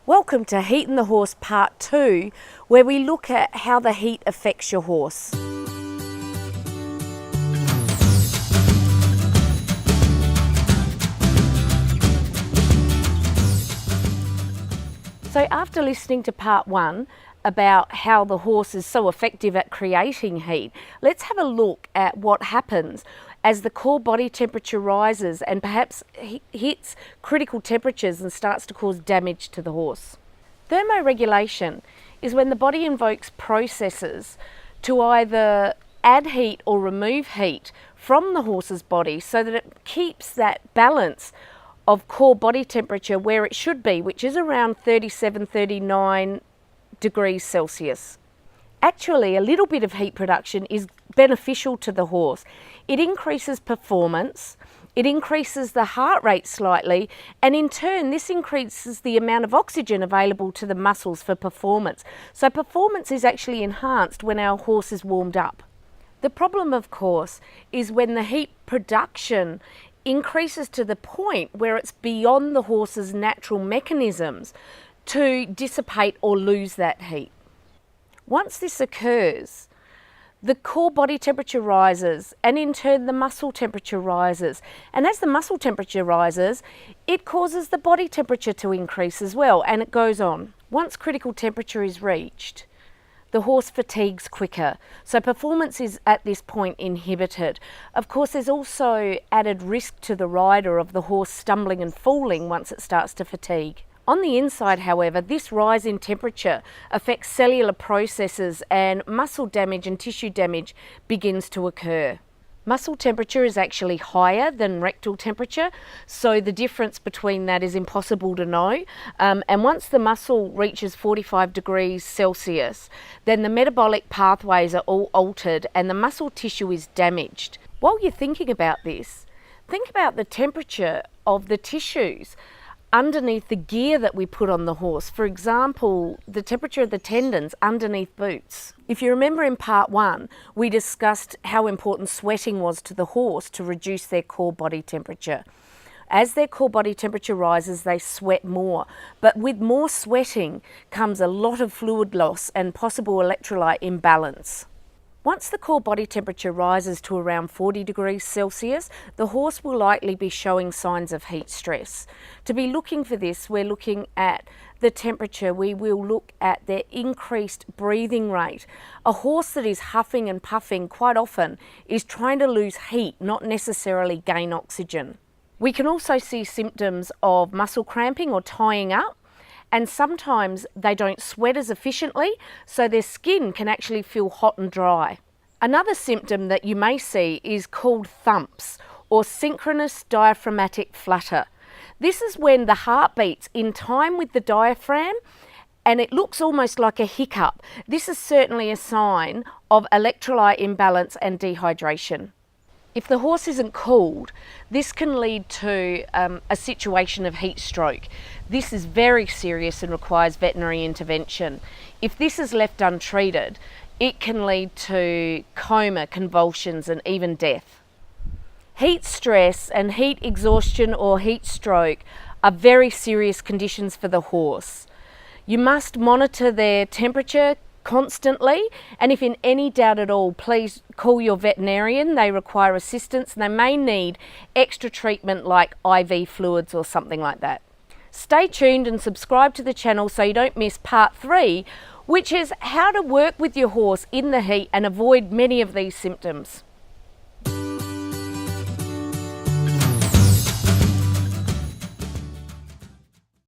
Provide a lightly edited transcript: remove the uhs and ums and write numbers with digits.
Welcome to Heating the Horse Part 2, where we look at how the heat affects your horse. So after listening to Part 1 about how the horse is so effective at creating heat, let's have a look at what happens as the core body temperature rises and perhaps hits critical temperatures and starts to cause damage to the horse. Thermoregulation is when the body invokes processes to either add heat or remove heat from the horse's body so that it keeps that balance of core body temperature where it should be, which is around 37-39 degrees Celsius. Actually, a little bit of heat production is beneficial to the horse. It increases performance, it increases the heart rate slightly, and in turn this increases the amount of oxygen available to the muscles for performance. So performance is actually enhanced when our horse is warmed up. The problem, of course, is when the heat production increases to the point where it's beyond the horse's natural mechanisms to dissipate or lose that heat. Once this occurs, the core body temperature rises and in turn the muscle temperature rises. And as the muscle temperature rises, it causes the body temperature to increase as well, and it goes on. Once critical temperature is reached, the horse fatigues quicker, so performance is at this point inhibited. Of course, there's also added risk to the rider of the horse stumbling and falling once it starts to fatigue. On the inside, however, this rise in temperature affects cellular processes and muscle damage and tissue damage begins to occur. Muscle temperature is actually higher than rectal temperature, so the difference between that is impossible to know. And once the muscle reaches 45 degrees Celsius, then the metabolic pathways are all altered and the muscle tissue is damaged. While you're thinking about this, think about the temperature of the tissues underneath the gear that we put on the horse. For example, the temperature of the tendons underneath boots. If you remember in Part 1, we discussed how important sweating was to the horse to reduce their core body temperature. As their core body temperature rises, they sweat more. But with more sweating comes a lot of fluid loss and possible electrolyte imbalance. Once the core body temperature rises to around 40 degrees Celsius, the horse will likely be showing signs of heat stress. To be looking for this, we're looking at the temperature. We will look at their increased breathing rate. A horse that is huffing and puffing quite often is trying to lose heat, not necessarily gain oxygen. We can also see symptoms of muscle cramping or tying up. And sometimes they don't sweat as efficiently, so their skin can actually feel hot and dry. Another symptom that you may see is called thumps or synchronous diaphragmatic flutter. This is when the heart beats in time with the diaphragm and it looks almost like a hiccup. This is certainly a sign of electrolyte imbalance and dehydration. If the horse isn't cooled, this can lead to a situation of heat stroke. This is very serious and requires veterinary intervention. If this is left untreated, it can lead to coma, convulsions, and even death. Heat stress and heat exhaustion or heat stroke are very serious conditions for the horse. You must monitor their temperature constantly, and if in any doubt at all, please call your veterinarian. They require assistance and they may need extra treatment like IV fluids or something like that. Stay tuned and subscribe to the channel so you don't miss Part 3, which is how to work with your horse in the heat and avoid many of these symptoms.